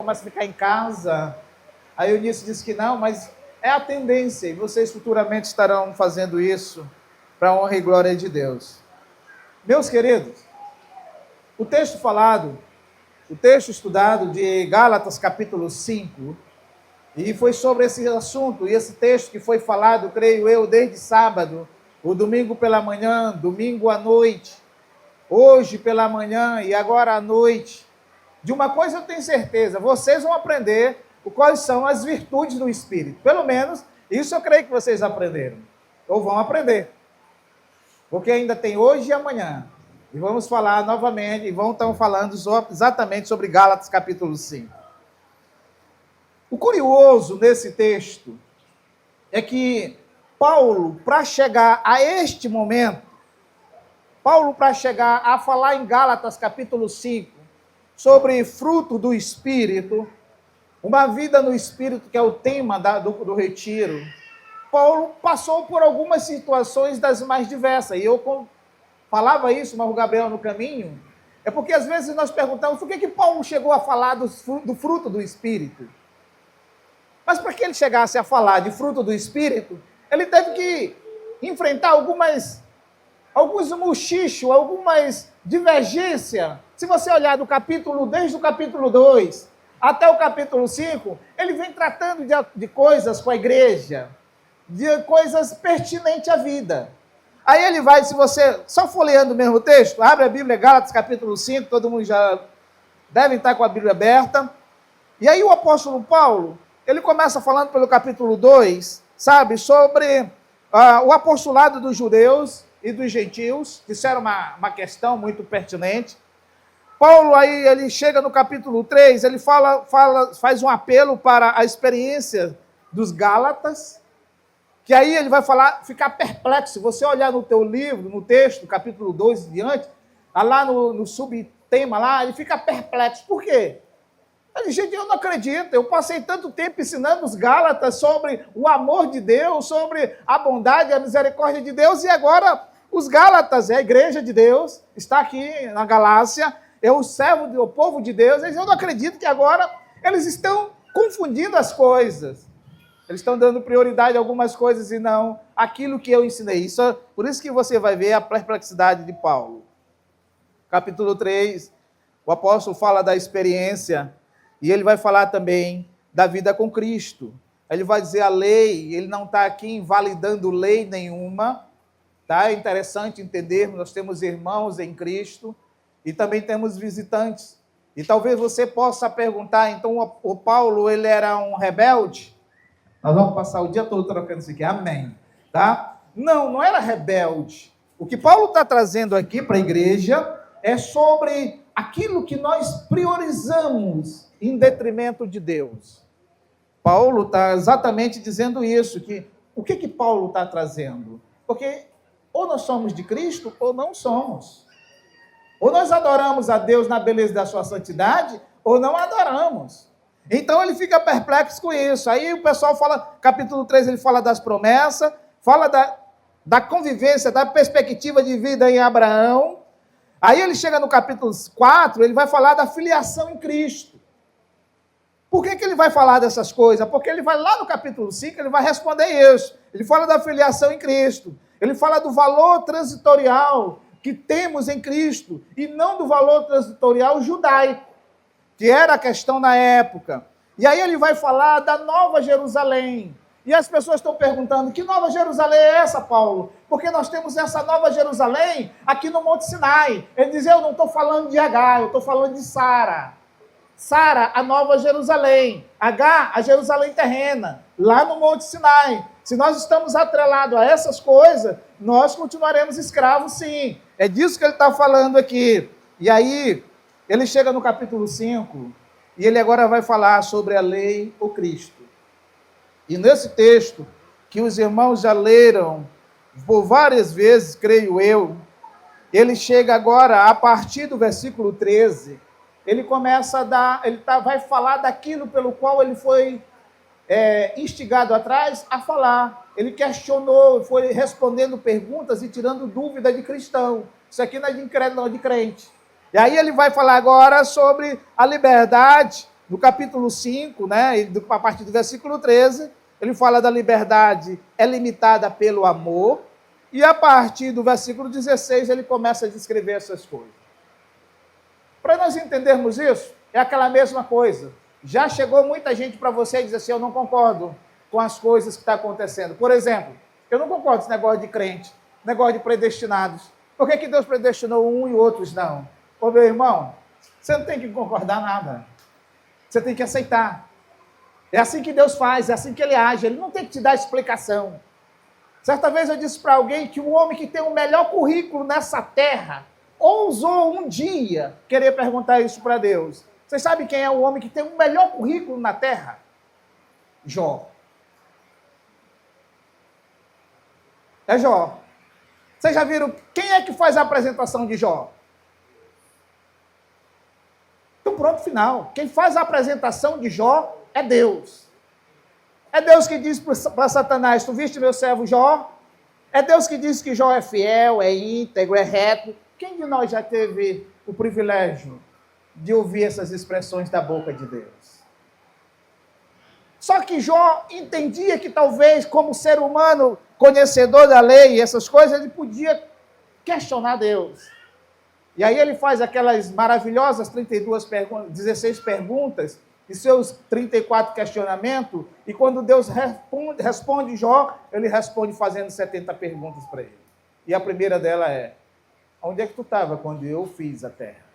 começa a ficar em casa. Aí o Eunice disse que não, mas é a tendência, e vocês futuramente estarão fazendo isso para a honra e glória de Deus. Meus queridos, o texto falado, o texto estudado de Gálatas capítulo 5, e foi sobre esse assunto, e esse texto que foi falado, creio eu, desde sábado, o domingo pela manhã, domingo à noite, hoje pela manhã e agora à noite. De uma coisa eu tenho certeza, vocês vão aprender quais são as virtudes do Espírito. Pelo menos, isso eu creio que vocês aprenderam, ou vão aprender. Porque ainda tem hoje e amanhã. E vamos falar novamente, e vamos estar falando exatamente sobre Gálatas capítulo 5. O curioso nesse texto é que Paulo, para chegar a este momento, Paulo, para chegar a falar em Gálatas capítulo 5, sobre fruto do Espírito, uma vida no Espírito, que é o tema do retiro, Paulo passou por algumas situações das mais diversas. E eu falava isso, mas o Gabriel no caminho, é porque às vezes nós perguntamos por que Paulo chegou a falar do fruto do Espírito. Mas para que ele chegasse a falar de fruto do Espírito, ele teve que enfrentar alguns muxichos, algumas divergências. Se você olhar desde o capítulo 2 até o capítulo 5, ele vem tratando de coisas com a igreja, de coisas pertinentes à vida. Aí ele vai, se você, só folheando o mesmo texto, abre a Bíblia, Gálatas capítulo 5, todo mundo já deve estar com a Bíblia aberta. E aí o apóstolo Paulo, ele começa falando pelo capítulo 2, sabe, sobre o apostolado dos judeus e dos gentios. Isso era uma questão muito pertinente. Paulo aí, ele chega no capítulo 3, ele faz um apelo para a experiência dos Gálatas, que aí ele vai ficar perplexo. Se você olhar no teu livro, no texto, capítulo 2 e diante, lá no subtema lá, ele fica perplexo. Por quê? Ele diz, gente, eu não acredito, eu passei tanto tempo ensinando os Gálatas sobre o amor de Deus, sobre a bondade e a misericórdia de Deus, e agora os Gálatas, a igreja de Deus, está aqui na Galácia, é o povo de Deus. Eu não acredito que agora eles estão confundindo as coisas. Eles estão dando prioridade a algumas coisas e não aquilo que eu ensinei. Por isso que você vai ver a perplexidade de Paulo. Capítulo 3, o apóstolo fala da experiência e ele vai falar também da vida com Cristo. Ele vai dizer a lei, ele não está aqui invalidando lei nenhuma. Tá? É interessante entendermos, nós temos irmãos em Cristo, e também temos visitantes. E talvez você possa perguntar, então o Paulo, ele era um rebelde? Nós vamos passar o dia todo trocando isso aqui, amém. Tá? Não era rebelde. O que Paulo está trazendo aqui para a igreja é sobre aquilo que nós priorizamos em detrimento de Deus. Paulo está exatamente dizendo isso, que o que Paulo está trazendo? Porque ou nós somos de Cristo ou não somos. Ou nós adoramos a Deus na beleza da sua santidade, ou não adoramos. Então ele fica perplexo com isso. Aí o pessoal fala, capítulo 3, ele fala das promessas, fala da convivência, da perspectiva de vida em Abraão. Aí ele chega no capítulo 4, ele vai falar da filiação em Cristo. Por que ele vai falar dessas coisas? Porque ele vai lá no capítulo 5, ele vai responder isso. Ele fala da filiação em Cristo. Ele fala do valor transitorial que temos em Cristo, e não do valor transitorial judaico, que era a questão na época. E aí ele vai falar da Nova Jerusalém. E as pessoas estão perguntando, que Nova Jerusalém é essa, Paulo? Porque nós temos essa Nova Jerusalém aqui no Monte Sinai. Ele diz, eu não estou falando de H, eu estou falando de Sara. Sara, a Nova Jerusalém. H, a Jerusalém terrena, lá no Monte Sinai. Se nós estamos atrelados a essas coisas, nós continuaremos escravos, sim. É disso que ele está falando aqui. E aí, ele chega no capítulo 5, e ele agora vai falar sobre a lei ou Cristo. E nesse texto, que os irmãos já leram por várias vezes, creio eu, ele chega agora, a partir do versículo 13, ele começa vai falar daquilo pelo qual ele foi instigado atrás a falar. Ele questionou, foi respondendo perguntas e tirando dúvida de cristão. Isso aqui não é de incrédulo, não é de crente. E aí ele vai falar agora sobre a liberdade No capítulo 5, né, a partir do versículo 13, ele fala da liberdade é limitada pelo amor, e a partir do versículo 16 ele começa a descrever essas coisas. Para nós entendermos isso, é aquela mesma coisa. Já chegou muita gente para você e diz assim, eu não concordo com as coisas que estão acontecendo. Por exemplo, eu não concordo com esse negócio de crente, negócio de predestinados. Por que Deus predestinou um e outros não? Ô meu irmão, você não tem que concordar nada. Você tem que aceitar. É assim que Deus faz, é assim que Ele age. Ele não tem que te dar explicação. Certa vez eu disse para alguém que o homem que tem o melhor currículo nessa terra ousou um dia querer perguntar isso para Deus. Vocês sabem quem é o homem que tem o melhor currículo na terra? Jó. É Jó. Vocês já viram quem é que faz a apresentação de Jó? Então pronto, final. Quem faz a apresentação de Jó é Deus. É Deus que diz para Satanás, tu viste meu servo Jó? É Deus que diz que Jó é fiel, é íntegro, é reto. Quem de nós já teve o privilégio de ouvir essas expressões da boca de Deus? Só que Jó entendia que talvez, como ser humano, conhecedor da lei e essas coisas, ele podia questionar Deus. E aí ele faz aquelas maravilhosas 16 perguntas e seus 34 questionamentos, e quando Deus responde Jó, ele responde fazendo 70 perguntas para ele. E a primeira dela é, onde é que tu estava quando eu fiz a terra?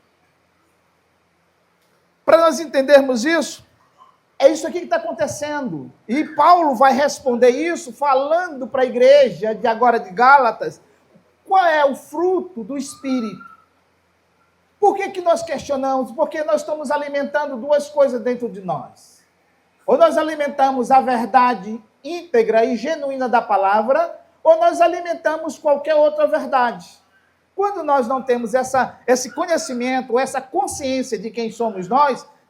Para nós entendermos isso, é isso aqui que está acontecendo. E Paulo vai responder isso falando para a igreja de agora de Gálatas, qual é o fruto do Espírito. Por que nós questionamos? Porque nós estamos alimentando duas coisas dentro de nós. Ou nós alimentamos a verdade íntegra e genuína da palavra, ou nós alimentamos qualquer outra verdade. Quando nós não temos esse conhecimento, essa consciência de quem somos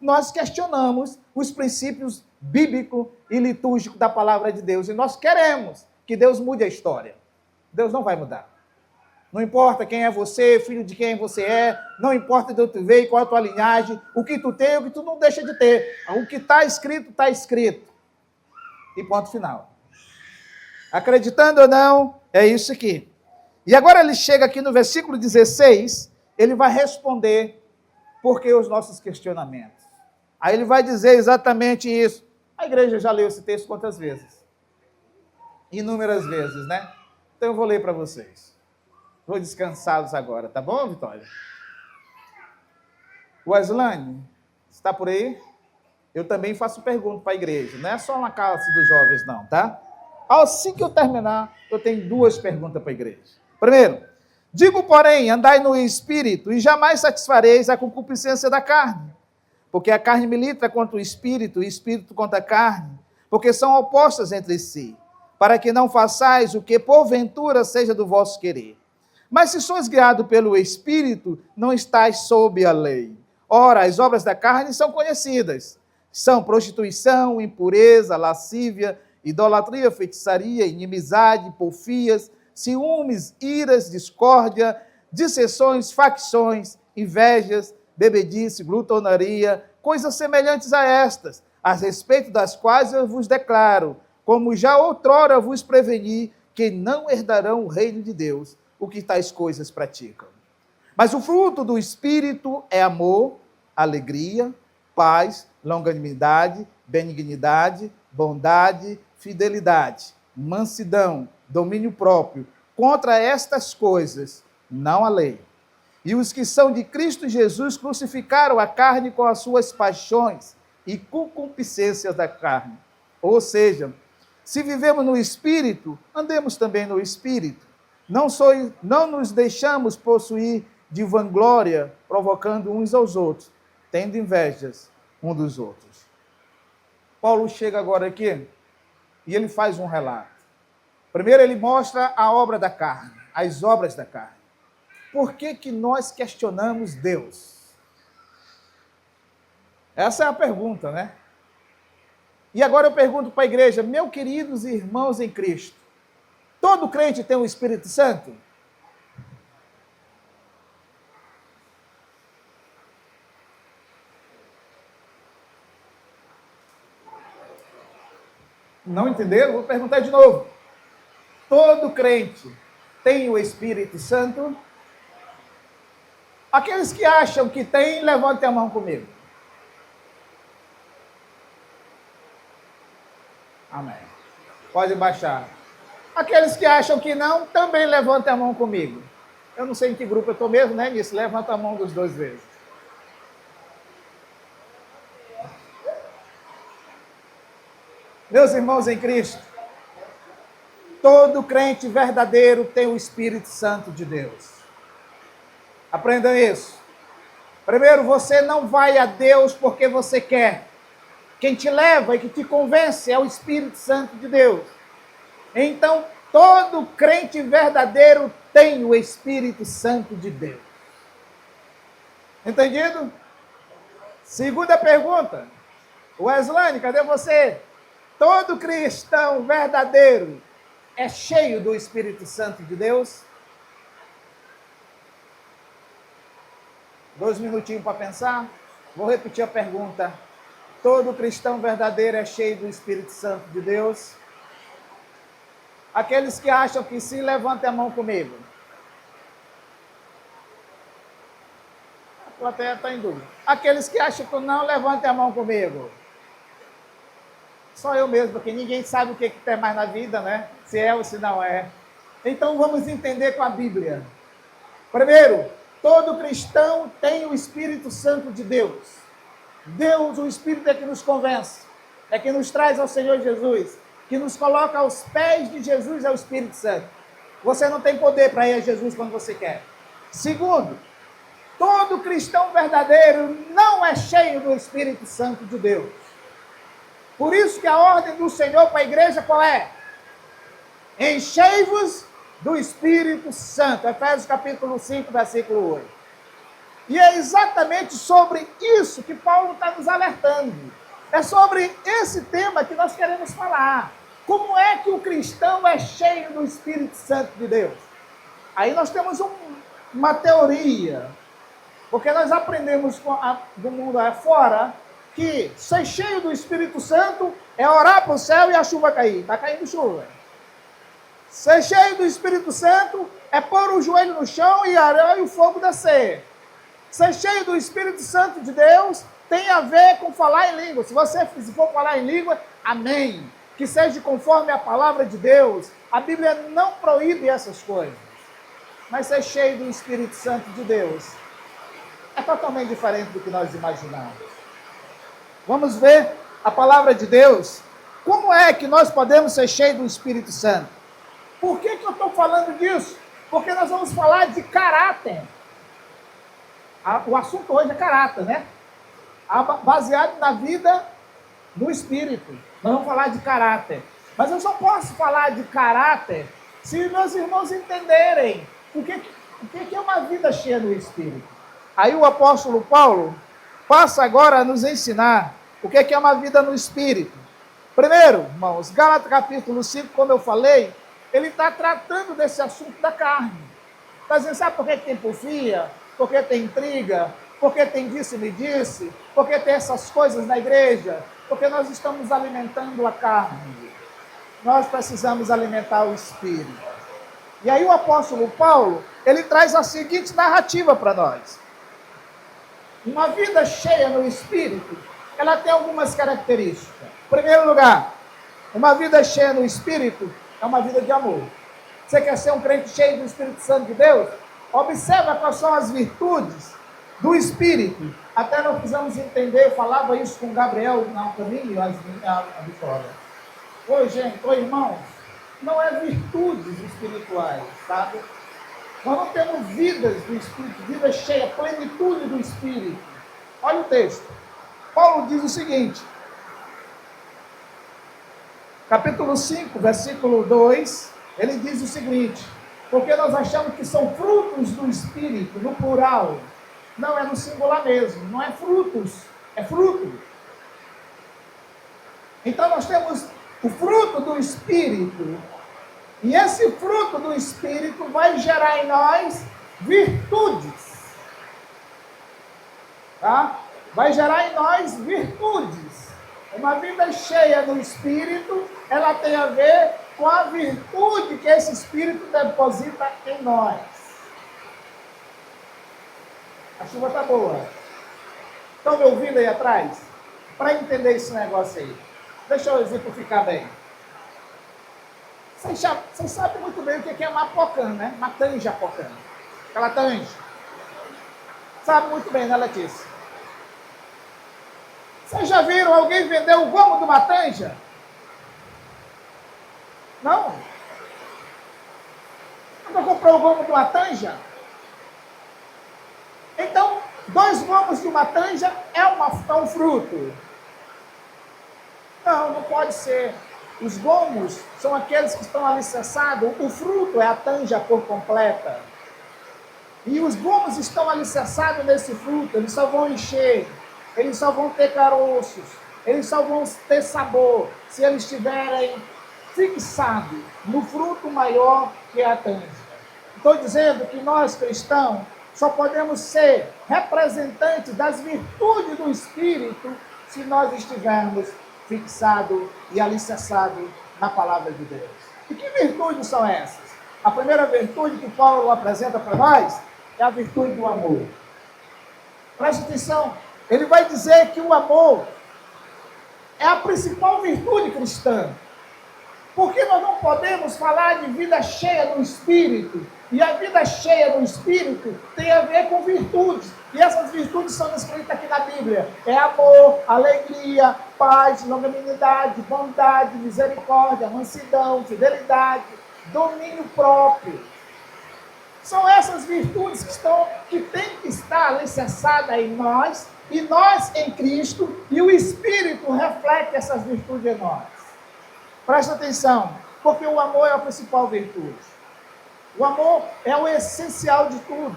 nós questionamos os princípios bíblicos e litúrgicos da palavra de Deus. E nós queremos que Deus mude a história. Deus não vai mudar. Não importa quem é você, filho de quem você é, não importa de onde tu veio, qual é a tua linhagem, o que tu tem, o que tu não deixa de ter. O que está escrito, está escrito. E ponto final. Acreditando ou não, é isso aqui. E agora ele chega aqui no versículo 16, ele vai responder por que os nossos questionamentos. Aí ele vai dizer exatamente isso. A igreja já leu esse texto quantas vezes? Inúmeras vezes, né? Então eu vou ler para vocês. Vou descansá-los agora, tá bom, Vitória? Weslane, está por aí? Eu também faço pergunta para a igreja, não é só uma classe dos jovens não, tá? Assim que eu terminar, eu tenho duas perguntas para a igreja. Primeiro, digo, porém, andai no espírito e jamais satisfareis a concupiscência da carne, porque a carne milita contra o espírito e o espírito contra a carne, porque são opostas entre si, para que não façais o que porventura seja do vosso querer. Mas se sois guiados pelo Espírito, não estáis sob a lei. Ora, as obras da carne são conhecidas. São prostituição, impureza, lascívia, idolatria, feitiçaria, inimizade, porfias, ciúmes, iras, discórdia, dissensões, facções, invejas, bebedice, glutonaria, coisas semelhantes a estas, a respeito das quais eu vos declaro, como já outrora vos preveni, que não herdarão o reino de Deus, o que tais coisas praticam. Mas o fruto do Espírito é amor, alegria, paz, longanimidade, benignidade, bondade, fidelidade, mansidão, domínio próprio. Contra estas coisas não há lei. E os que são de Cristo Jesus crucificaram a carne com as suas paixões e concupiscências da carne. Ou seja, se vivemos no Espírito, andemos também no Espírito. Não nos deixamos possuir de vanglória, provocando uns aos outros, tendo invejas um dos outros. Paulo chega agora aqui e ele faz um relato. Primeiro ele mostra a obra da carne, as obras da carne. Por que nós questionamos Deus? Essa é a pergunta, né? E agora eu pergunto para a igreja, meus queridos irmãos em Cristo, todo crente tem o Espírito Santo? Não entenderam? Vou perguntar de novo. Todo crente tem o Espírito Santo? Aqueles que acham que tem, levantem a mão comigo. Amém. Pode baixar. Aqueles que acham que não, também levantem a mão comigo. Eu não sei em que grupo eu estou mesmo, né, nisso? Levanta a mão dos dois vezes. Meus irmãos em Cristo, todo crente verdadeiro tem o Espírito Santo de Deus. Aprenda isso. Primeiro, você não vai a Deus porque você quer. Quem te leva e que te convence é o Espírito Santo de Deus. Então, todo crente verdadeiro tem o Espírito Santo de Deus. Entendido? Segunda pergunta. Weslane, cadê você? Todo cristão verdadeiro é cheio do Espírito Santo de Deus? 2 minutinhos para pensar. Vou repetir a pergunta. Todo cristão verdadeiro é cheio do Espírito Santo de Deus? Aqueles que acham que sim, levantem a mão comigo. A plateia está em dúvida. Aqueles que acham que não, levantem a mão comigo. Só eu mesmo, porque ninguém sabe o que tem mais na vida, né? Se é ou se não é. Então vamos entender com a Bíblia. Primeiro, todo cristão tem o Espírito Santo de Deus. Deus, o Espírito é que nos convence, é que nos traz ao Senhor Jesus, que nos coloca aos pés de Jesus, é o Espírito Santo. Você não tem poder para ir a Jesus quando você quer. Segundo, todo cristão verdadeiro não é cheio do Espírito Santo de Deus. Por isso que a ordem do Senhor para a igreja qual é? Enchei-vos do Espírito Santo. Efésios capítulo 5, versículo 8. E é exatamente sobre isso que Paulo está nos alertando. É sobre esse tema que nós queremos falar. Como é que o cristão é cheio do Espírito Santo de Deus? Aí nós temos uma teoria, porque nós aprendemos do mundo afora que ser cheio do Espírito Santo é orar para o céu e a chuva cair. Está caindo chuva. Ser cheio do Espírito Santo é pôr o joelho no chão e o fogo descer. Ser cheio do Espírito Santo de Deus tem a ver com falar em língua. Se você for falar em língua, amém. Que seja conforme a palavra de Deus. A Bíblia não proíbe essas coisas. Mas ser cheio do Espírito Santo de Deus é totalmente diferente do que nós imaginamos. Vamos ver a palavra de Deus. Como é que nós podemos ser cheios do Espírito Santo? Por que eu estou falando disso? Porque nós vamos falar de caráter. O assunto hoje é caráter, né? Baseado na vida do Espírito. Nós vamos falar de caráter. Mas eu só posso falar de caráter se meus irmãos entenderem o que é uma vida cheia do Espírito. Aí o apóstolo Paulo passa agora a nos ensinar o que é uma vida no Espírito. Primeiro, irmãos, Gálatas capítulo 5, como eu falei, ele está tratando desse assunto da carne. Está dizendo, sabe por que tem porfia? Por que tem intriga? Por que tem disse-me disse? Por que tem essas coisas na igreja? Porque nós estamos alimentando a carne. Nós precisamos alimentar o Espírito. E aí o apóstolo Paulo, ele traz a seguinte narrativa para nós. Uma vida cheia no Espírito, ela tem algumas características. Em primeiro lugar, uma vida cheia no Espírito é uma vida de amor. Você quer ser um crente cheio do Espírito Santo de Deus? Observa quais são as virtudes do Espírito. Até nós precisamos entender, eu falava isso com o Gabriel na caminho, a Vitória. Oi, gente, oi, irmãos. Não é virtudes espirituais, sabe? Nós não temos vidas do Espírito, vida cheia, plenitude do Espírito. Olha o texto. Paulo diz o seguinte, capítulo 5, versículo 2, ele diz o seguinte, porque nós achamos que são frutos do Espírito, no plural. Não, é no singular mesmo, não é frutos, é fruto. Então nós temos o fruto do Espírito, e esse fruto do Espírito vai gerar em nós virtudes. Tá? Vai gerar em nós virtudes. Uma vida cheia no Espírito, ela tem a ver com a virtude que esse Espírito deposita em nós. A chuva está boa. Estão me ouvindo aí atrás? Para entender esse negócio aí. Deixa eu exemplificar bem. Vocês sabem muito bem o que é mapocã, né? Uma tanja pocã. Aquela tanja. Sabe muito bem, né, Letícia? Vocês já viram alguém vender o gomo de uma tanja? Não? Nunca comprou o gomo de uma tanja? Então, 2 gomos de uma tanja é um fruto. Não pode ser. Os gomos são aqueles que estão alicerçados, o fruto é a tanja por completa. E os gomos estão alicerçados nesse fruto, eles só vão encher, eles só vão ter caroços, eles só vão ter sabor, se eles estiverem fixados no fruto maior que é a tanja. Estou dizendo que nós cristãos só podemos ser representantes das virtudes do Espírito se nós estivermos fixados e alicerçados na palavra de Deus. E que virtudes são essas? A primeira virtude que Paulo apresenta para nós é a virtude do amor. Preste atenção, ele vai dizer que o amor é a principal virtude cristã. Porque nós não podemos falar de vida cheia no Espírito, e a vida cheia no Espírito tem a ver com virtudes, e essas virtudes são descritas aqui na Bíblia. É amor, alegria, paz, longanimidade, bondade, misericórdia, mansidão, fidelidade, domínio próprio. São essas virtudes que têm que estar alicerçadas em nós, e nós em Cristo, e o Espírito reflete essas virtudes em nós. Presta atenção, porque o amor é a principal virtude. O amor é o essencial de tudo.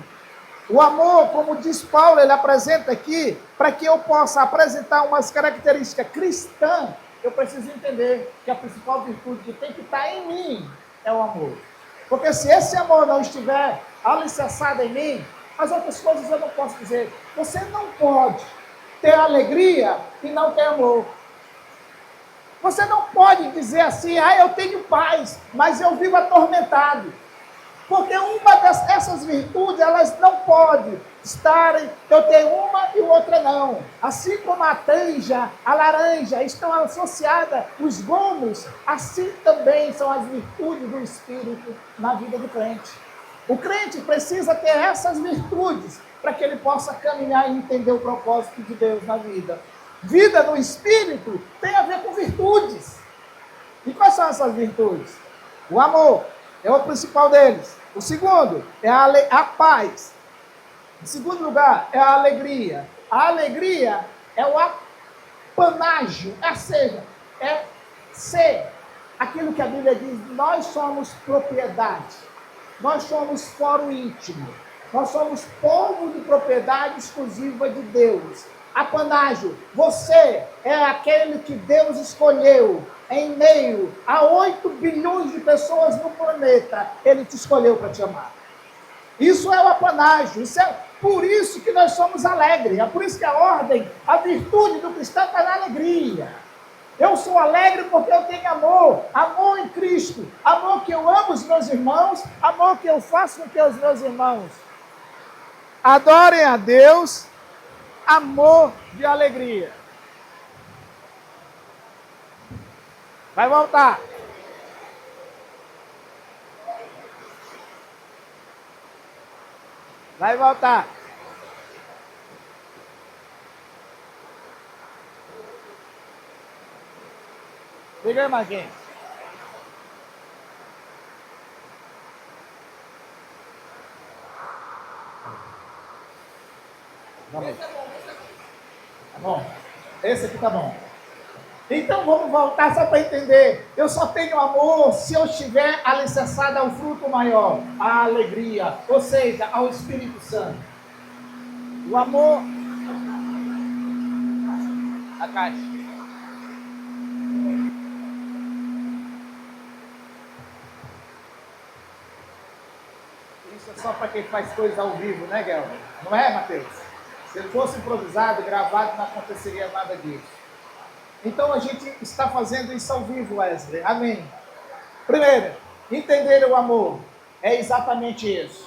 O amor, como diz Paulo, ele apresenta aqui, para que eu possa apresentar umas características cristãs, eu preciso entender que a principal virtude que tem que estar em mim é o amor. Porque se esse amor não estiver alicerçado em mim, as outras coisas eu não posso dizer. Você não pode ter alegria e não ter amor. Você não pode dizer assim, eu tenho paz, mas eu vivo atormentado. Porque uma dessas virtudes, elas não podem estarem, eu tenho uma e outra não. Assim como a tanja, a laranja, estão associadas, os gomos, assim também são as virtudes do Espírito na vida do crente. O crente precisa ter essas virtudes para que ele possa caminhar e entender o propósito de Deus na vida. Vida no Espírito tem a ver com virtudes. E quais são essas virtudes? O amor é o principal deles. O segundo é a paz. Em segundo lugar, é a alegria. A alegria é o apanágio, ou seja, é ser aquilo que a Bíblia diz, nós somos propriedade, nós somos fórum íntimo, nós somos povo de propriedade exclusiva de Deus. Apanágio, você é aquele que Deus escolheu em meio a 8 bilhões de pessoas no planeta, Ele te escolheu para te amar. Isso é o apanágio, por isso que nós somos alegres, é por isso que a ordem, a virtude do cristão está na alegria. Eu sou alegre porque eu tenho amor, amor em Cristo, amor que eu amo os meus irmãos, amor que eu faço com que os meus irmãos adorem a Deus, amor de alegria. Vai voltar. Vai voltar. Liga aí, Marquinhos. Tá bom. Esse aqui tá bom. Então vamos voltar só para entender. Eu só tenho amor se eu estiver alicerçado ao fruto maior, à alegria, ou seja, ao Espírito Santo. O amor. A caixa. Isso é só para quem faz coisa ao vivo, né, Guilherme? Não é, Mateus? Se fosse improvisado, gravado, não aconteceria nada disso. Então a gente está fazendo isso ao vivo, Wesley. Amém. Primeiro, entender o amor. É exatamente isso.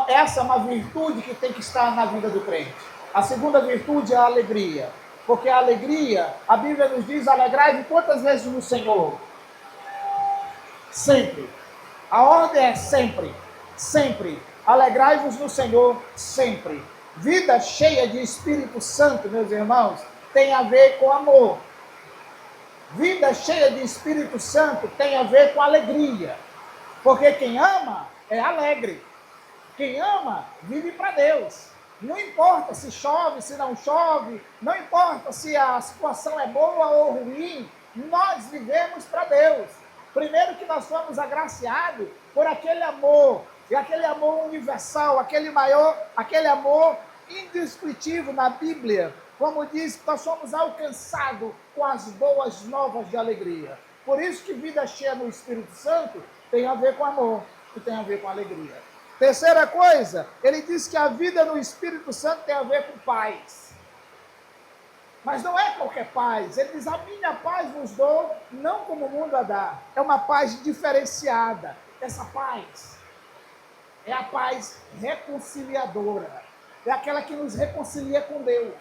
Essa é uma virtude que tem que estar na vida do crente. A segunda virtude é a alegria. Porque a alegria, a Bíblia nos diz, alegrai-vos quantas vezes no Senhor? Sempre. A ordem é sempre. Sempre. Alegrai-vos no Senhor sempre. Vida cheia de Espírito Santo, meus irmãos, tem a ver com amor. Vida cheia de Espírito Santo tem a ver com alegria. Porque quem ama é alegre. Quem ama vive para Deus. Não importa se chove, se não chove, não importa se a situação é boa ou ruim, nós vivemos para Deus. Primeiro que nós fomos agraciados por aquele amor, e aquele amor universal, aquele amor indescritível na Bíblia, como diz que nós somos alcançados com as boas novas de alegria. Por isso que vida cheia no Espírito Santo tem a ver com amor, e tem a ver com alegria. Terceira coisa, ele diz que a vida no Espírito Santo tem a ver com paz. Mas não é qualquer paz. Ele diz, a minha paz vos dou, não como o mundo a dá. É uma paz diferenciada. Essa paz é a paz reconciliadora. É aquela que nos reconcilia com Deus.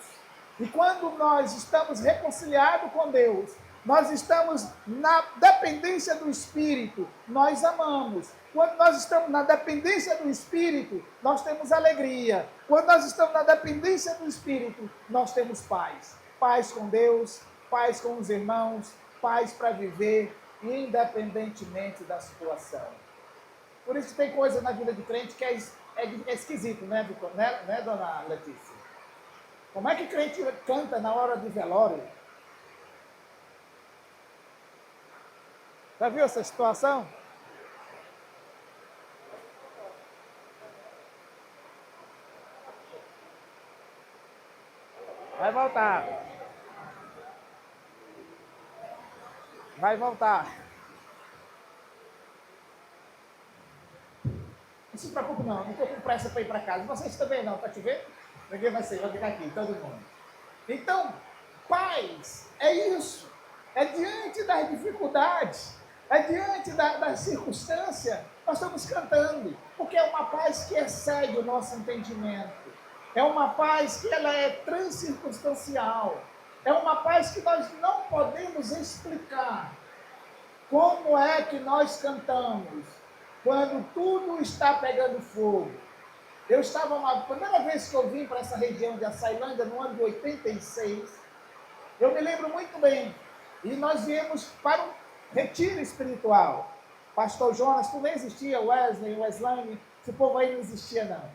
E quando nós estamos reconciliados com Deus, nós estamos na dependência do Espírito, nós amamos. Quando nós estamos na dependência do Espírito, nós temos alegria. Quando nós estamos na dependência do Espírito, nós temos paz. Paz com Deus, paz com os irmãos, paz para viver, independentemente da situação. Por isso tem coisa na vida de crente que é esquisito, né, dona Letícia? Como é que crente canta na hora de velório? Já viu essa situação? Vai voltar. Vai voltar. Não se preocupe não estou com pressa para ir para casa. Vocês também não, tá te vendo? Ninguém vai ficar aqui, todo mundo. Então, paz é isso. É diante das dificuldades, é diante das circunstâncias, nós estamos cantando. Porque é uma paz que excede o nosso entendimento. É uma paz que ela é transcircunstancial. É uma paz que nós não podemos explicar. Como é que nós cantamos quando tudo está pegando fogo? Eu estava, a primeira vez que eu vim para essa região de Açailândia, no ano de 86, eu me lembro muito bem, e nós viemos para um retiro espiritual. Pastor Jonas, tu nem existia, Wesley, Weslane, esse povo aí não existia não.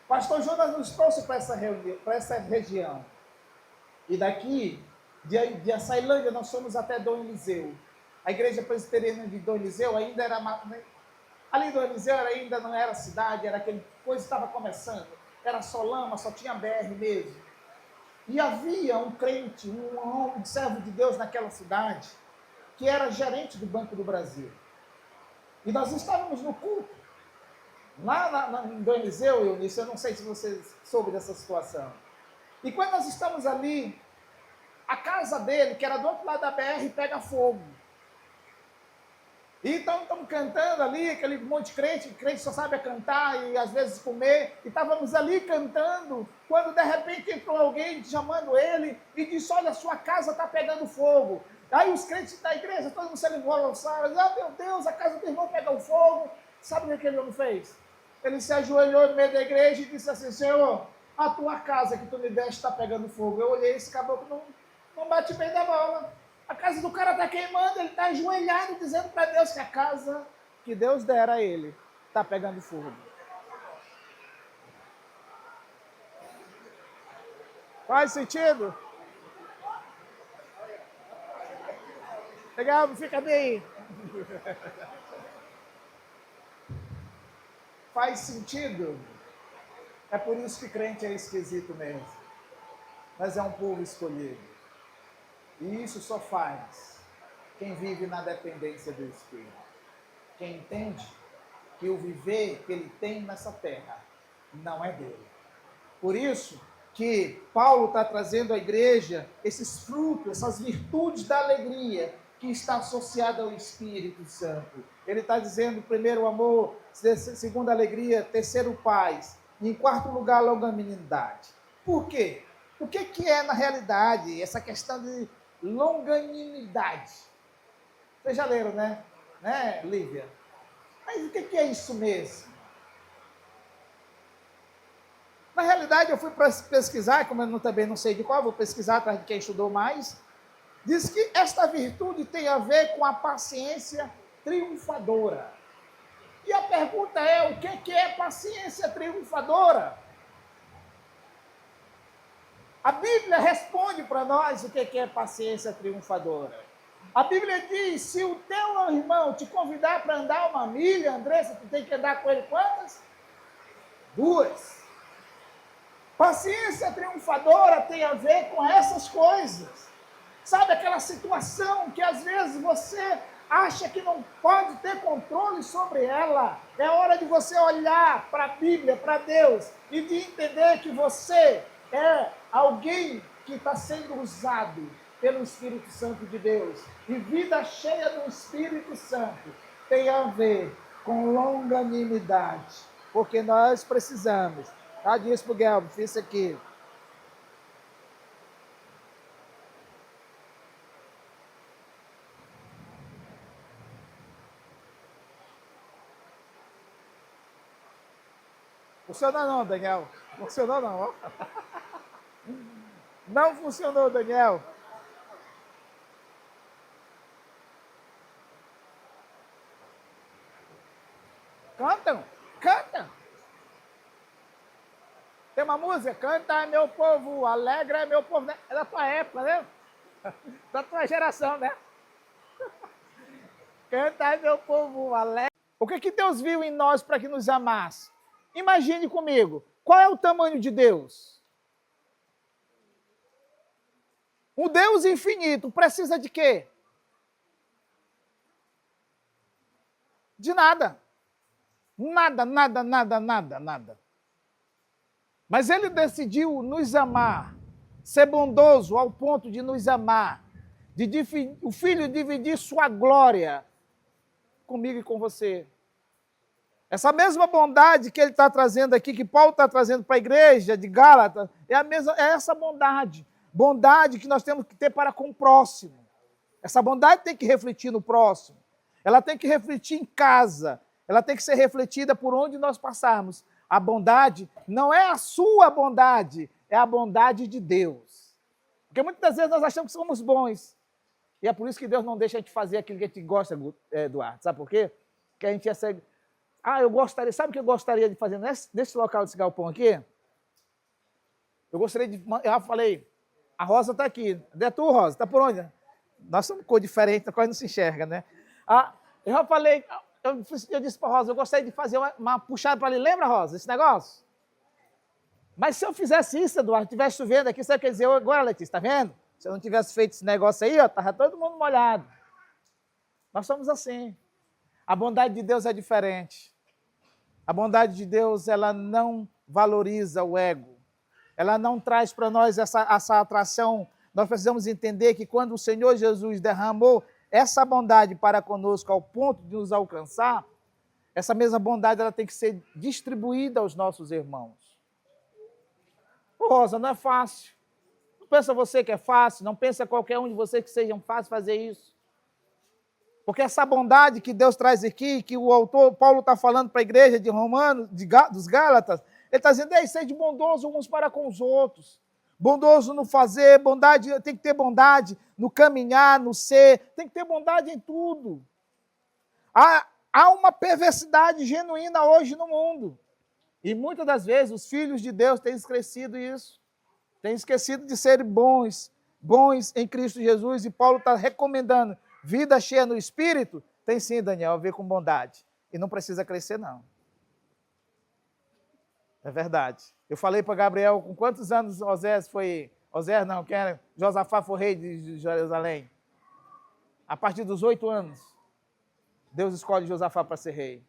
Pastor Jonas nos trouxe para essa região. E daqui, de Açailândia, nós fomos até Dom Eliseu. A igreja presbiteriana de Dom Eliseu ainda era... Ali Dom Eliseu ainda não era cidade, era aquele coisa que estava começando. Era só lama, só tinha BR mesmo. E havia um crente, um homem, um servo de Deus naquela cidade, que era gerente do Banco do Brasil. E nós estávamos no culto. Lá em Dom Eliseu, eu não sei se você soube dessa situação. E quando nós estamos ali, a casa dele, que era do outro lado da BR, pega fogo. E então estamos cantando ali, aquele monte de crente só sabe cantar e às vezes comer. E estávamos ali cantando, quando de repente entrou alguém chamando ele e disse, olha, sua casa está pegando fogo. Aí os crentes da igreja, todo mundo se alvoroçaram, meu Deus, a casa do irmão pegou fogo. Sabe o que aquele homem fez? Ele se ajoelhou no meio da igreja e disse assim, Senhor, a tua casa que tu me deste está pegando fogo. Eu olhei, esse caboclo não bate bem da bola. A casa do cara está queimando, ele está ajoelhado dizendo para Deus que a casa que Deus dera a ele está pegando fogo. Faz sentido? Legal, fica bem. Faz sentido? É por isso que crente é esquisito mesmo. Mas é um povo escolhido. E isso só faz quem vive na dependência do Espírito. Quem entende que o viver que ele tem nessa terra não é dele. Por isso, que Paulo está trazendo à igreja esses frutos, essas virtudes da alegria que está associada ao Espírito Santo. Ele está dizendo, primeiro, o amor, segundo, a alegria, terceiro, paz, e em quarto lugar, a longanimidade. Por quê? O que é, na realidade, essa questão de longanimidade? Vocês já leram, né, Lívia? Mas o que é isso mesmo? Na realidade, eu fui pesquisar, como eu também não sei de qual, vou pesquisar atrás de quem estudou mais. Diz que esta virtude tem a ver com a paciência triunfadora. E a pergunta é, o que é paciência triunfadora? A Bíblia responde para nós o que é paciência triunfadora. A Bíblia diz, se o teu irmão te convidar para andar uma milha, Andressa, tu tem que andar com ele quantas? 2. Paciência triunfadora tem a ver com essas coisas. Sabe aquela situação que às vezes você acha que não pode ter controle sobre ela? É hora de você olhar para a Bíblia, para Deus, e de entender que você é alguém que está sendo usado pelo Espírito Santo de Deus. E vida cheia do Espírito Santo tem a ver com longanimidade. Porque nós precisamos. Ah, diz para o Guilherme, fiz isso aqui. Funcionou não, Daniel. Funcionou não, ó. Não funcionou, Daniel. Cantam, canta. Tem uma música, canta meu povo, alegra meu povo. É da tua época, né? Da tua geração, né? Canta meu povo, alegra. O que Deus viu em nós para que nos amasse? Imagine comigo, qual é o tamanho de Deus? Um Deus infinito precisa de quê? De nada. Nada, nada, nada, nada, nada. Mas ele decidiu nos amar, ser bondoso ao ponto de nos amar, o Filho dividir sua glória comigo e com você. Essa mesma bondade que ele está trazendo aqui, que Paulo está trazendo para a igreja de Gálatas, é essa bondade. Bondade que nós temos que ter para com o próximo. Essa bondade tem que refletir no próximo. Ela tem que refletir em casa. Ela tem que ser refletida por onde nós passarmos. A bondade não é a sua bondade, é a bondade de Deus. Porque muitas vezes nós achamos que somos bons. E é por isso que Deus não deixa a gente fazer aquilo que a gente gosta, Eduardo. Sabe por quê? Porque a gente ia ser... eu gostaria... Sabe o que eu gostaria de fazer nesse local desse galpão aqui? Eu gostaria de... Eu já falei, a Rosa está aqui. Cadê tu, Rosa? Está por onde? Nós somos cor diferente, quase não se enxerga, né? Eu já falei... Eu disse para a Rosa, eu gostaria de fazer uma puxada para ali. Lembra, Rosa, esse negócio? Mas se eu fizesse isso, Eduardo, estivesse chovendo aqui, sabe o que quer dizer agora, Letícia? Está vendo? Se eu não tivesse feito esse negócio aí, estava todo mundo molhado. Nós somos assim. A bondade de Deus é diferente. A bondade de Deus, ela não valoriza o ego. Ela não traz para nós essa atração. Nós precisamos entender que quando o Senhor Jesus derramou essa bondade para conosco ao ponto de nos alcançar, essa mesma bondade ela tem que ser distribuída aos nossos irmãos. Rosa, não é fácil. Não pensa você que é fácil, não pensa qualquer um de vocês que seja fácil fazer isso. Porque essa bondade que Deus traz aqui, que o autor Paulo está falando para a igreja de Romanos, dos Gálatas, ele está dizendo, sede bondoso uns para com os outros. Bondoso no fazer, bondade, tem que ter bondade no caminhar, no ser, tem que ter bondade em tudo. Há uma perversidade genuína hoje no mundo. E muitas das vezes os filhos de Deus têm esquecido isso. Têm esquecido de serem bons em Cristo Jesus. E Paulo está recomendando vida cheia no Espírito. Tem sim, Daniel, a ver com bondade. E não precisa crescer, não. É verdade. Eu falei para Gabriel, com quantos anos Osés foi... Osés não, quem era? Josafá foi rei de Jerusalém. A partir dos 8 anos, Deus escolhe Josafá para ser rei.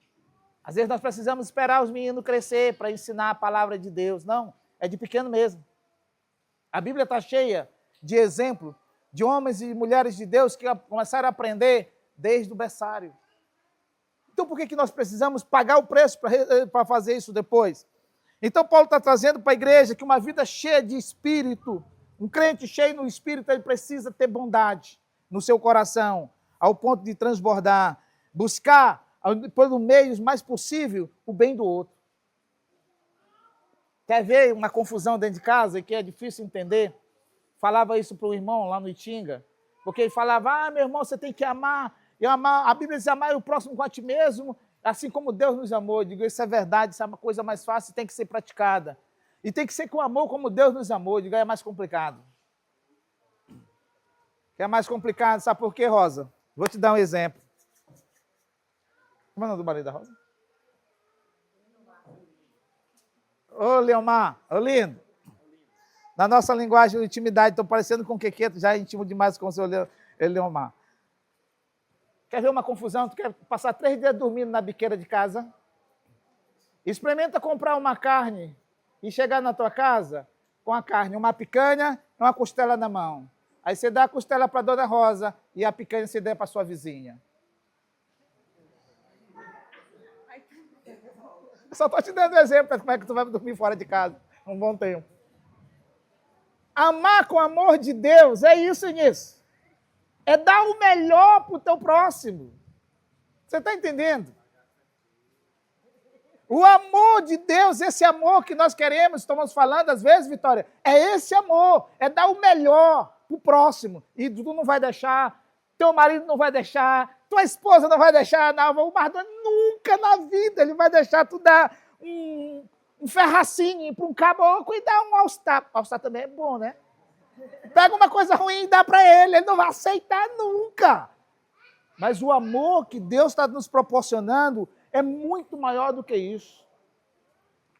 Às vezes nós precisamos esperar os meninos crescer para ensinar a palavra de Deus. Não, é de pequeno mesmo. A Bíblia está cheia de exemplos de homens e mulheres de Deus que começaram a aprender desde o berçário. Então, por que nós precisamos pagar o preço para fazer isso depois? Então, Paulo está trazendo para a igreja que uma vida cheia de espírito, um crente cheio no espírito, ele precisa ter bondade no seu coração, ao ponto de transbordar, buscar, pelo meio mais possível, o bem do outro. Quer ver uma confusão dentro de casa que é difícil entender? Falava isso para o irmão lá no Itinga, porque ele falava, meu irmão, você tem que amar, a Bíblia diz amar o próximo com a ti mesmo, assim como Deus nos amou. Eu digo, isso é verdade, isso é uma coisa mais fácil, tem que ser praticada. E tem que ser com amor como Deus nos amou. Eu digo, é mais complicado. É mais complicado, sabe por quê, Rosa? Vou te dar um exemplo. Como é o nome do marido da Rosa? Ô, Leomar, ô lindo. Na nossa linguagem de intimidade, estou parecendo com o Quequeto, já íntimo demais com o seu Leomar. Quer ver uma confusão? Tu quer passar 3 dias dormindo na biqueira de casa? Experimenta comprar uma carne e chegar na tua casa com a carne, uma picanha e uma costela na mão. Aí você dá a costela para a dona Rosa e a picanha você dá para sua vizinha. Só estou te dando exemplo de como é que tu vai dormir fora de casa um bom tempo. Amar com o amor de Deus, é isso, Início. É dar o melhor para o teu próximo. Você está entendendo? O amor de Deus, esse amor que nós queremos, estamos falando às vezes, Vitória, é esse amor, é dar o melhor para o próximo. E tu não vai deixar, teu marido não vai deixar, tua esposa não vai deixar, não, o Mardoni nunca na vida ele vai deixar tu dar um ferracinho para um caboclo e dar um all-star. All-star também é bom, né? Pega uma coisa ruim e dá para ele não vai aceitar nunca. Mas o amor que Deus está nos proporcionando é muito maior do que isso.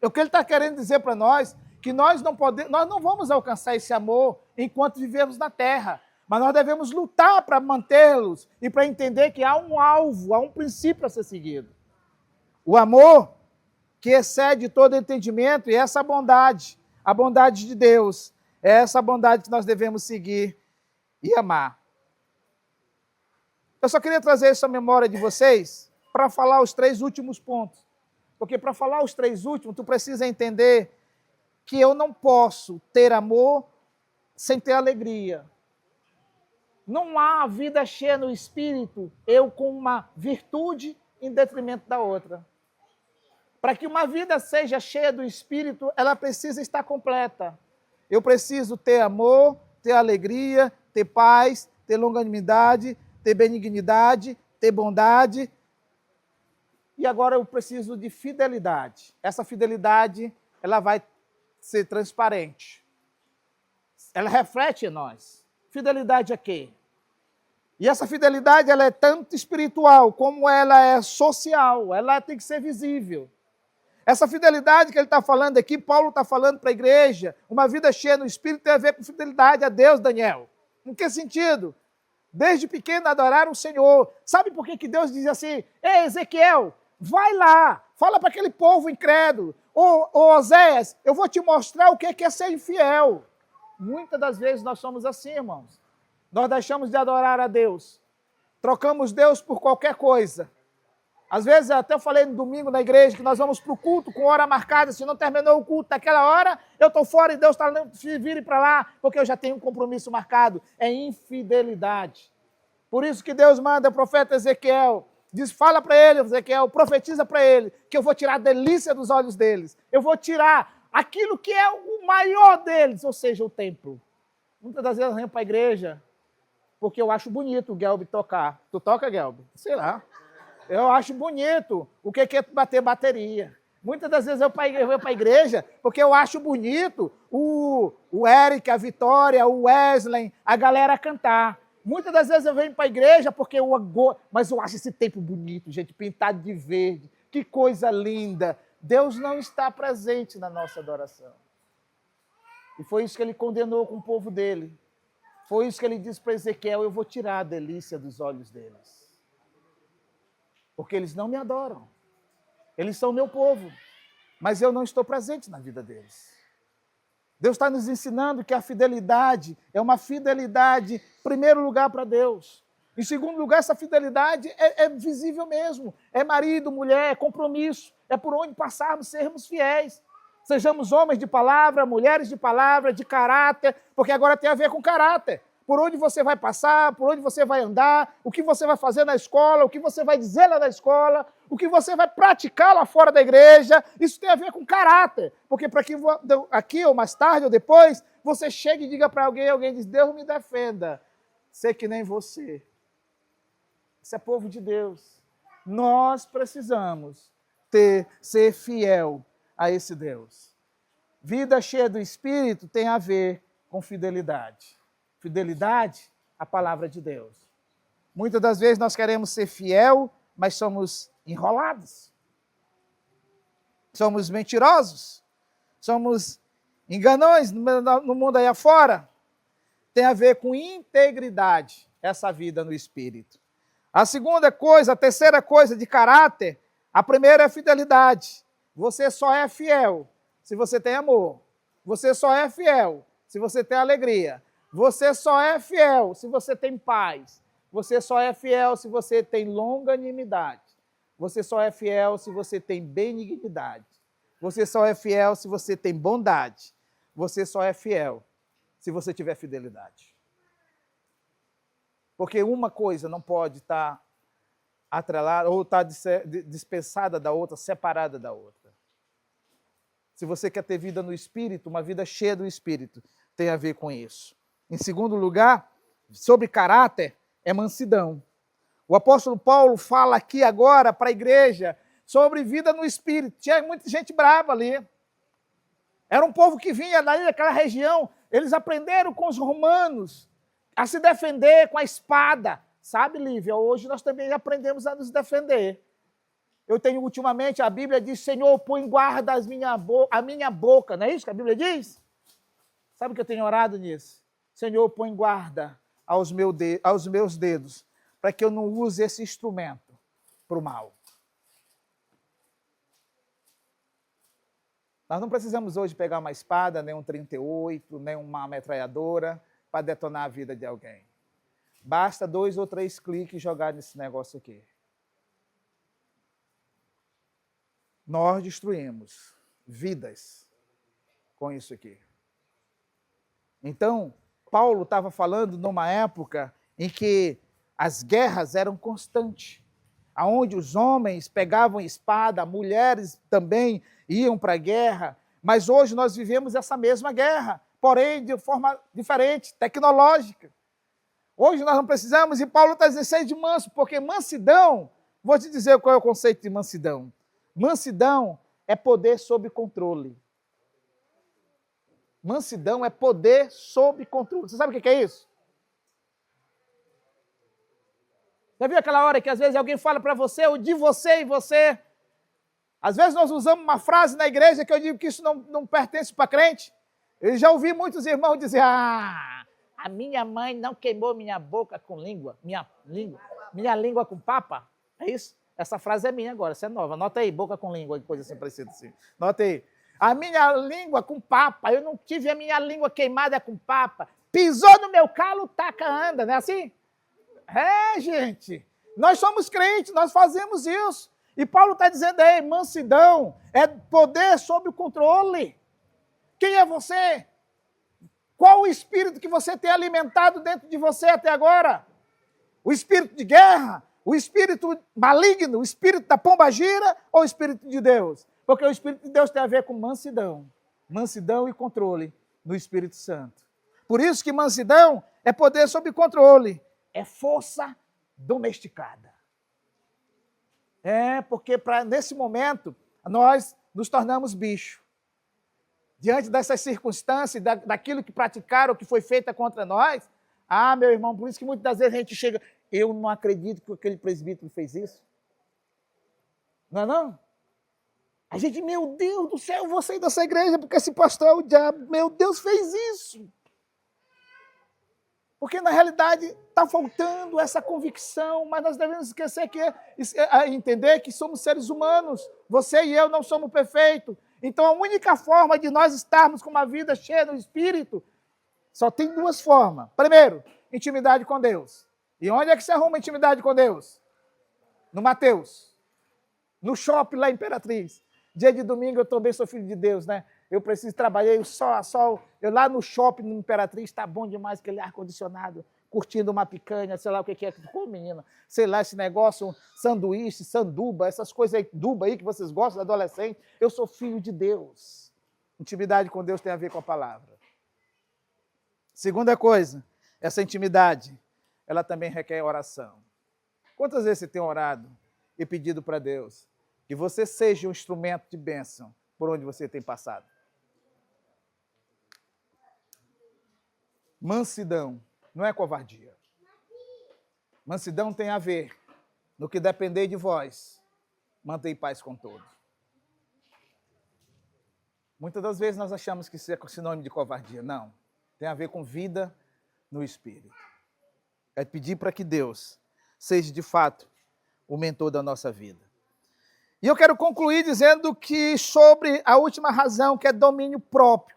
O que Ele está querendo dizer para nós, que nós não vamos alcançar esse amor enquanto vivemos na terra, mas nós devemos lutar para mantê-los e para entender que há um alvo, há um princípio a ser seguido. O amor que excede todo entendimento e essa bondade, a bondade de Deus, é essa bondade que nós devemos seguir e amar. Eu só queria trazer isso à memória de vocês para falar os 3 últimos pontos. Porque para falar os 3 últimos, tu precisa entender que eu não posso ter amor sem ter alegria. Não há vida cheia no espírito, eu com uma virtude em detrimento da outra. Para que uma vida seja cheia do espírito, ela precisa estar completa. Eu preciso ter amor, ter alegria, ter paz, ter longanimidade, ter benignidade, ter bondade. E agora eu preciso de fidelidade. Essa fidelidade, ela vai ser transparente. Ela reflete em nós. Fidelidade a quê? E essa fidelidade, ela é tanto espiritual como ela é social. Ela tem que ser visível. Essa fidelidade que ele está falando aqui, Paulo está falando para a igreja, uma vida cheia no Espírito tem a ver com fidelidade a Deus, Daniel. Em que sentido? Desde pequeno adorar o Senhor. Sabe por que Deus diz assim, ei, Ezequiel, vai lá, fala para aquele povo incrédulo, ô Oséias, eu vou te mostrar o que é ser infiel. Muitas das vezes nós somos assim, irmãos. Nós deixamos de adorar a Deus. Trocamos Deus por qualquer coisa. Às vezes, até eu falei no domingo na igreja que nós vamos para o culto com hora marcada. Se não terminou o culto naquela hora, eu estou fora e Deus está vire para lá, porque eu já tenho um compromisso marcado. É infidelidade. Por isso que Deus manda o profeta Ezequiel, diz, fala para ele, Ezequiel, profetiza para ele, que eu vou tirar a delícia dos olhos deles. Eu vou tirar aquilo que é o maior deles, ou seja, o templo. Muitas das vezes eu venho para a igreja, porque eu acho bonito o Gelb tocar. Tu toca, Gelb? Sei lá. Eu acho bonito o que é bater bateria. Muitas das vezes eu vou para a igreja porque eu acho bonito o Eric, a Vitória, o Wesley, a galera cantar. Muitas das vezes eu venho para a igreja porque mas eu acho esse tempo bonito, gente, pintado de verde. Que coisa linda. Deus não está presente na nossa adoração. E foi isso que ele condenou com o povo dele. Foi isso que ele disse para Ezequiel, eu vou tirar a delícia dos olhos deles. Porque eles não me adoram. Eles são meu povo. Mas eu não estou presente na vida deles. Deus está nos ensinando que a fidelidade é uma fidelidade, em primeiro lugar, para Deus. Em segundo lugar, essa fidelidade é visível mesmo. É marido, mulher, é compromisso. É por onde passarmos, sermos fiéis. Sejamos homens de palavra, mulheres de palavra, de caráter, porque agora tem a ver com caráter. Por onde você vai passar, por onde você vai andar, o que você vai fazer na escola, o que você vai dizer lá na escola, o que você vai praticar lá fora da igreja, isso tem a ver com caráter. Porque para que aqui ou mais tarde ou depois, você chegue e diga para alguém diz, Deus me defenda. Sei que nem você. Isso é povo de Deus. Nós precisamos ser fiel a esse Deus. Vida cheia do Espírito tem a ver com fidelidade. Fidelidade à palavra de Deus. Muitas das vezes nós queremos ser fiel, mas somos enrolados. Somos mentirosos. Somos enganões no mundo aí afora. Tem a ver com integridade, essa vida no Espírito. A segunda coisa, a terceira coisa de caráter, a primeira é a fidelidade. Você só é fiel se você tem amor. Você só é fiel se você tem alegria. Você só é fiel se você tem paz. Você só é fiel se você tem longanimidade. Você só é fiel se você tem benignidade. Você só é fiel se você tem bondade. Você só é fiel se você tiver fidelidade. Porque uma coisa não pode estar atrelada ou estar dispensada da outra, separada da outra. Se você quer ter vida no Espírito, uma vida cheia do Espírito, tem a ver com isso. Em segundo lugar, sobre caráter, é mansidão. O apóstolo Paulo fala aqui agora para a igreja sobre vida no Espírito. Tinha muita gente brava ali. Era um povo que vinha daquela região, eles aprenderam com os romanos a se defender com a espada. Sabe, Lívia, hoje nós também aprendemos a nos defender. Eu tenho ultimamente, a Bíblia diz, Senhor, põe guarda a minha boca. Não é isso que a Bíblia diz? Sabe o que eu tenho orado nisso? Senhor, põe guarda aos meus dedos, para que eu não use esse instrumento para o mal. Nós não precisamos hoje pegar uma espada, nem um 38, nem uma metralhadora para detonar a vida de alguém. Basta 2 ou 3 cliques e jogar nesse negócio aqui. Nós destruímos vidas com isso aqui. Então, Paulo estava falando numa época em que as guerras eram constantes, onde os homens pegavam espada, mulheres também iam para a guerra, mas hoje nós vivemos essa mesma guerra, porém de forma diferente, tecnológica. Hoje nós não precisamos, e Paulo está dizendo, seja de manso, porque mansidão, vou te dizer qual é o conceito de mansidão. Mansidão é poder sob controle. Mansidão é poder sob controle. Você sabe o que é isso? Já viu aquela hora que às vezes alguém fala para você, ou de você e você? Às vezes nós usamos uma frase na igreja que eu digo que isso não pertence para crente. Eu já ouvi muitos irmãos dizer, a minha mãe não queimou minha boca com língua, minha língua com papa. É isso? Essa frase é minha agora, essa é nova. Anota aí, boca com língua, coisa assim parecida assim. Anota aí. A minha língua com papa, eu não tive a minha língua queimada com papa. Pisou no meu calo, taca, anda, não é assim? É, gente. Nós somos crentes, nós fazemos isso. E Paulo está dizendo aí, mansidão é poder sob o controle. Quem é você? Qual o espírito que você tem alimentado dentro de você até agora? O espírito de guerra? O espírito maligno? O espírito da pombagira? Ou o espírito de Deus? Porque o Espírito de Deus tem a ver com mansidão. Mansidão e controle no Espírito Santo. Por isso que mansidão é poder sob controle. É força domesticada. É, porque nesse momento nós nos tornamos bicho. Diante dessas circunstâncias, daquilo que praticaram, que foi feito contra nós, meu irmão, por isso que muitas das vezes a gente chega, eu não acredito que aquele presbítero fez isso. Não é não? A gente, meu Deus do céu, eu vou sair dessa igreja porque esse pastor é o diabo. Meu Deus, fez isso. Porque, na realidade, está faltando essa convicção, mas nós devemos esquecer entender que somos seres humanos. Você e eu não somos perfeitos. Então, a única forma de nós estarmos com uma vida cheia do Espírito, só tem duas formas. Primeiro, intimidade com Deus. E onde é que se arruma intimidade com Deus? No Mateus. No shopping lá em Imperatriz. Dia de domingo eu também sou filho de Deus, né? Eu preciso trabalhar, eu lá no shopping no Imperatriz, está bom demais aquele ar-condicionado, curtindo uma picanha, sei lá o que é. Pô, menina, sei lá, esse negócio, sanduíche, sanduba, essas coisas aí, duba aí que vocês gostam, adolescente. Eu sou filho de Deus. Intimidade com Deus tem a ver com a palavra. Segunda coisa, essa intimidade, ela também requer oração. Quantas vezes você tem orado e pedido para Deus que você seja um instrumento de bênção por onde você tem passado? Mansidão não é covardia. Mansidão tem a ver, no que depender de vós, mantém paz com todos. Muitas das vezes nós achamos que isso é sinônimo de covardia. Não. Tem a ver com vida no Espírito. É pedir para que Deus seja, de fato, o mentor da nossa vida. E eu quero concluir dizendo que sobre a última razão, que é domínio próprio.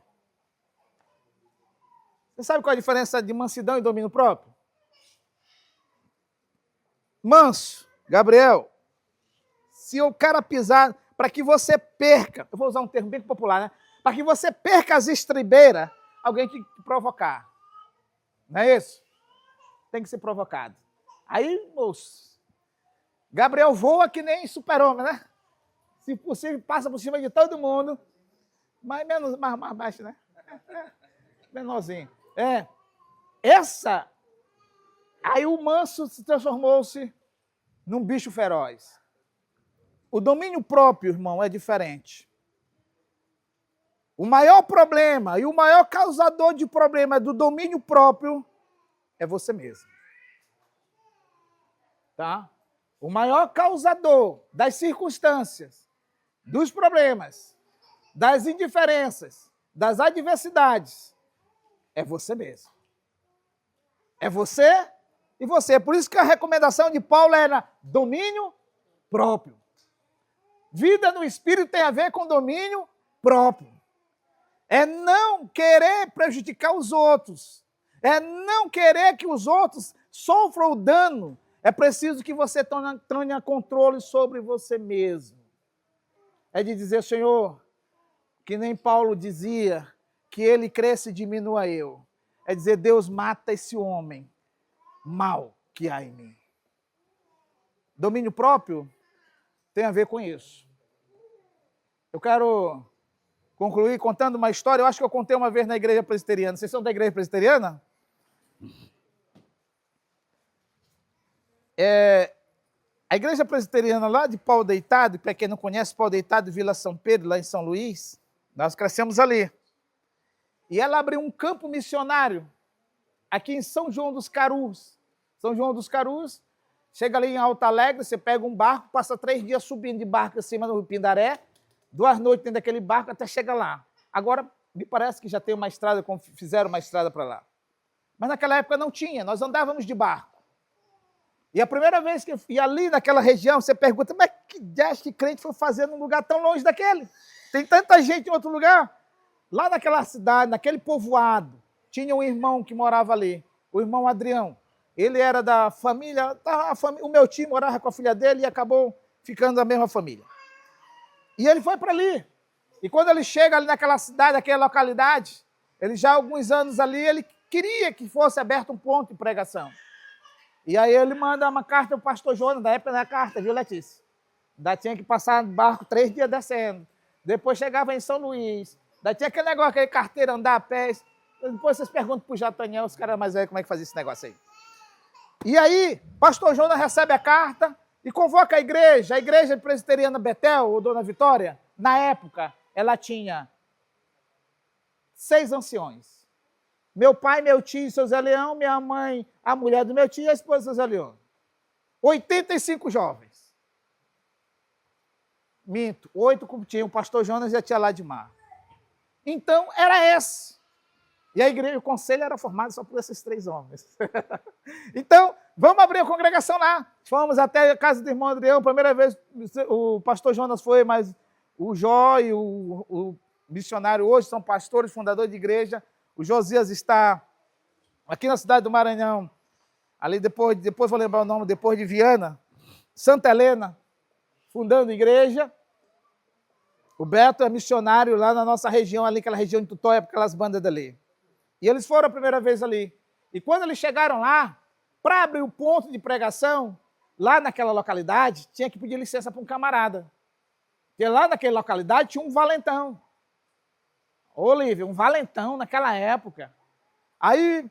Você sabe qual é a diferença de mansidão e domínio próprio? Manso, Gabriel, se o cara pisar, para que você perca, eu vou usar um termo bem popular, né? Para que você perca as estribeiras, alguém tem que provocar. Não é isso? Tem que ser provocado. Aí, moço, Gabriel voa que nem super-homem, né? Se possível, passa por cima de todo mundo, mas mais baixo, né? Menorzinho. Aí o manso se transformou-se num bicho feroz. O domínio próprio, irmão, é diferente. O maior problema e o maior causador de problema do domínio próprio é você mesmo. Tá? O maior causador das circunstâncias, dos problemas, das indiferenças, das adversidades, é você mesmo. É você e você. Por isso que a recomendação de Paulo era domínio próprio. Vida no Espírito tem a ver com domínio próprio. É não querer prejudicar os outros. É não querer que os outros sofram o dano. É preciso que você tenha controle sobre você mesmo. É de dizer, Senhor, que nem Paulo dizia, que ele cresça e diminua eu. É dizer, Deus, mata esse homem mal que há em mim. Domínio próprio tem a ver com isso. Eu quero concluir contando uma história. Eu acho que eu contei uma vez na igreja presbiteriana. Vocês são da igreja presbiteriana? A igreja presbiteriana lá de Pau Deitado, para quem não conhece, Pau Deitado, Vila São Pedro, lá em São Luís, nós crescemos ali. E ela abriu um campo missionário aqui em São João dos Carus. São João dos Carus, chega ali em Alto Alegre, você pega um barco, passa 3 dias subindo de barco acima do Rio Pindaré, 2 noites dentro daquele barco até chegar lá. Agora, me parece que já tem uma estrada, fizeram uma estrada para lá. Mas naquela época não tinha, nós andávamos de barco. E a primeira vez que eu fui ali naquela região, você pergunta, mas que crente foi fazer num lugar tão longe daquele? Tem tanta gente em outro lugar. Lá naquela cidade, naquele povoado, tinha um irmão que morava ali, o irmão Adrião. Ele era da família, o meu tio morava com a filha dele e acabou ficando da mesma família. E ele foi para ali. E quando ele chega ali naquela cidade, naquela localidade, ele já há alguns anos ali, ele queria que fosse aberto um ponto de pregação. E aí ele manda uma carta ao pastor Jonas, da época da carta, viu, Letícia? Ainda tinha que passar no barco 3 dias descendo. Depois chegava em São Luís. Ainda tinha aquele negócio, aquele carteiro andar a pé. Depois vocês perguntam para o Jataniel, os caras mais velhos, como é que fazia esse negócio aí. E aí, pastor Jonas recebe a carta e convoca a igreja presbiteriana Betel, ou Dona Vitória, na época, ela tinha 6 anciões. Meu pai, meu tio, seu Zé Leão, minha mãe, a mulher do meu tio e a esposa do seu Zé Leão. 85 jovens. Minto, 8 como tinha, o pastor Jonas já tinha lá de mar. Então, era esse. E a igreja, o conselho era formado só por esses 3 homens. Então, vamos abrir a congregação lá. Fomos até a casa do irmão Adrião, primeira vez o pastor Jonas foi, mas O Jó e o missionário hoje são pastores, fundadores de igreja. O Josias está aqui na cidade do Maranhão, ali depois vou lembrar o nome, depois de Viana, Santa Helena, fundando igreja. O Beto é missionário lá na nossa região, ali, aquela região de Tutóia, aquelas bandas dali. E eles foram a primeira vez ali. E quando eles chegaram lá, para abrir o ponto de pregação, lá naquela localidade, tinha que pedir licença para um camarada. Porque lá naquela localidade tinha um valentão. Olívia, um valentão naquela época. Aí,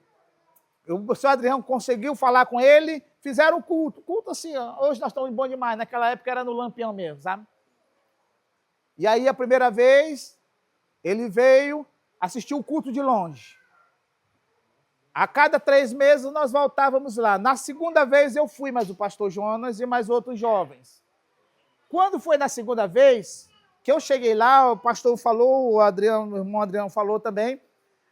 o senhor Adriano conseguiu falar com ele, fizeram o culto. Culto assim, ó, hoje nós estamos bom demais, naquela época era no Lampião mesmo, sabe? E aí, a primeira vez, ele veio assistir o culto de longe. A cada 3 meses, nós voltávamos lá. Na segunda vez, eu fui, mais o pastor Jonas e mais outros jovens. Quando foi na segunda vez, que eu cheguei lá, o pastor falou, o irmão Adriano falou também.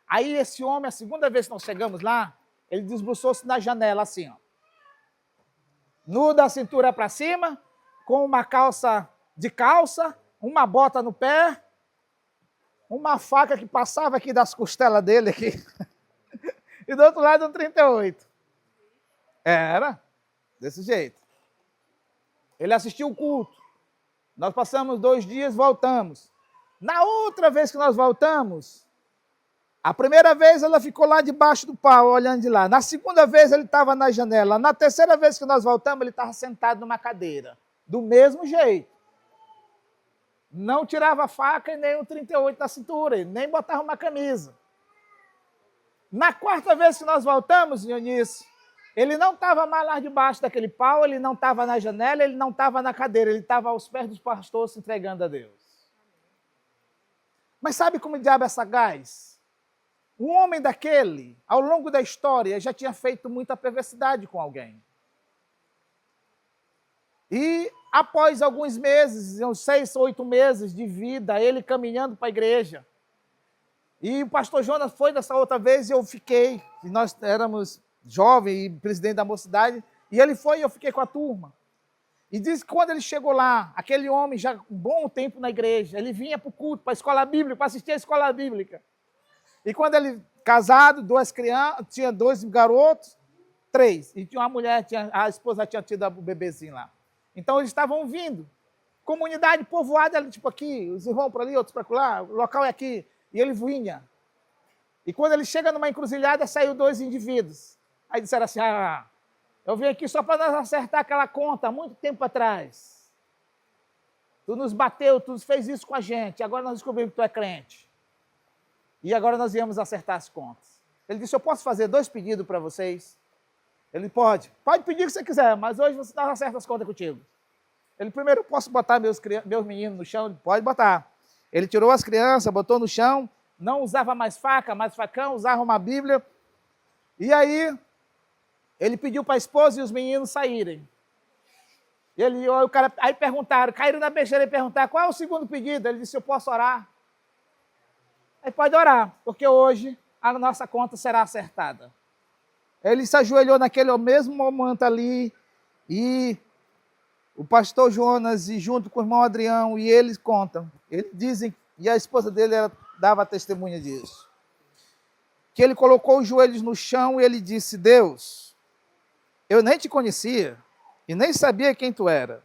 Aí esse homem, a segunda vez que nós chegamos lá, ele desbruçou-se na janela assim, ó. Nu da cintura para cima, com uma calça de calça, uma bota no pé, uma faca que passava aqui das costelas dele aqui. E do outro lado um 38. Era desse jeito. Ele assistiu o culto. Nós passamos 2 dias, voltamos. Na outra vez que nós voltamos, a primeira vez ela ficou lá debaixo do pau, olhando de lá. Na segunda vez ele estava na janela. Na terceira vez que nós voltamos, ele estava sentado numa cadeira. Do mesmo jeito. Não tirava a faca e nem o 38 da cintura, nem botava uma camisa. Na quarta vez que nós voltamos, Dionísio, ele não estava mais lá debaixo daquele pau, ele não estava na janela, ele não estava na cadeira, ele estava aos pés dos pastores se entregando a Deus. Mas sabe como o diabo é sagaz? Um homem daquele, ao longo da história, já tinha feito muita perversidade com alguém. E após alguns meses, uns 6 ou 8 meses de vida, ele caminhando para a igreja. E o pastor Jonas foi dessa outra vez e eu fiquei. E nós éramos jovens e presidente da mocidade. E ele foi e eu fiquei com a turma. E diz que quando ele chegou lá, aquele homem já um bom tempo na igreja, ele vinha para o culto, para a escola bíblica, para assistir a escola bíblica. E quando ele, casado, 2 crianças, tinha 2 garotos, 3. E tinha uma mulher, a esposa tinha tido o bebezinho lá. Então eles estavam vindo. Comunidade povoada, tipo aqui, os irmãos para ali, outros para lá, o local é aqui. E ele vinha. E quando ele chega numa encruzilhada, saiu 2 indivíduos. Aí disseram assim, eu vim aqui só para nós acertar aquela conta, há muito tempo atrás. Tu nos bateu, tu fez isso com a gente, agora nós descobrimos que tu é crente. E agora nós viemos acertar as contas. Ele disse, eu posso fazer 2 pedidos para vocês? Ele pode pedir o que você quiser, mas hoje nós acertamos as contas contigo. Ele, primeiro, eu posso botar meus meninos no chão? Ele pode botar. Ele tirou as crianças, botou no chão, não usava mais faca, mais facão, usava uma Bíblia. E aí, ele pediu para a esposa e os meninos saírem. Aí perguntaram, caíram na besteira e perguntaram, qual é o segundo pedido? Ele disse, eu posso orar? Aí pode orar, porque hoje a nossa conta será acertada. Ele se ajoelhou naquele mesmo momento ali, e o pastor Jonas, e junto com o irmão Adrião, e eles contam, eles dizem, e a esposa dele dava testemunha disso, que ele colocou os joelhos no chão e ele disse, Deus, eu nem te conhecia e nem sabia quem tu era.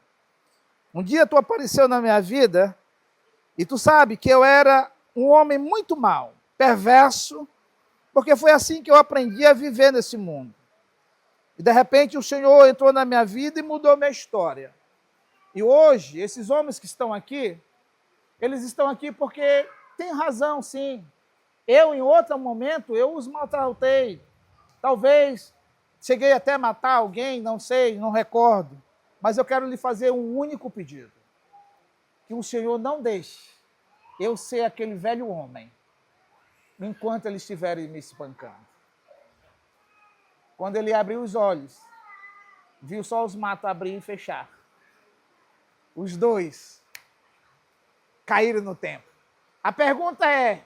Um dia tu apareceu na minha vida e tu sabe que eu era um homem muito mau, perverso, porque foi assim que eu aprendi a viver nesse mundo. E de repente o Senhor entrou na minha vida e mudou minha história. E hoje, esses homens que estão aqui, eles estão aqui porque tem razão, sim. Eu, em outro momento, eu os maltratei. Talvez cheguei até a matar alguém, não sei, não recordo. Mas eu quero lhe fazer um único pedido. Que o Senhor não deixe eu ser aquele velho homem enquanto eles estiverem me espancando. Quando ele abriu os olhos, viu só os matos abrir e fechar. Os 2 caíram no tempo. A pergunta é,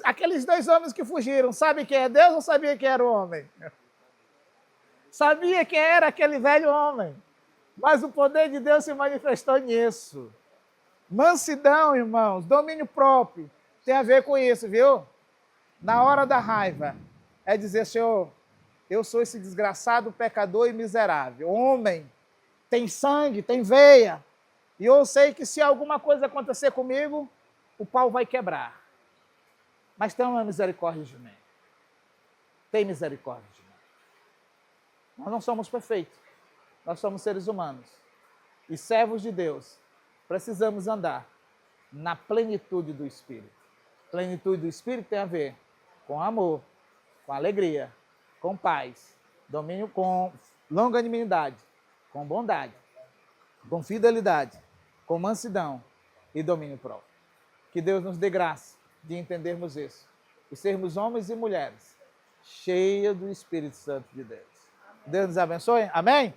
aqueles 2 homens que fugiram, sabem quem é Deus ou sabia quem era o homem? Sabia quem era aquele velho homem. Mas o poder de Deus se manifestou nisso. Mansidão, irmãos, domínio próprio, tem a ver com isso, viu? Na hora da raiva, é dizer, Senhor, eu sou esse desgraçado pecador e miserável. Homem, tem sangue, tem veia. E eu sei que se alguma coisa acontecer comigo, o pau vai quebrar. Mas tem uma misericórdia de mim. Tem misericórdia de mim. Nós não somos perfeitos. Nós somos seres humanos. E servos de Deus. Precisamos andar na plenitude do Espírito. Plenitude do Espírito tem a ver com amor, com alegria, com paz, domínio, com longanimidade, com bondade, com fidelidade, com mansidão e domínio próprio. Que Deus nos dê graça de entendermos isso e sermos homens e mulheres cheios do Espírito Santo de Deus. Deus nos abençoe. Amém?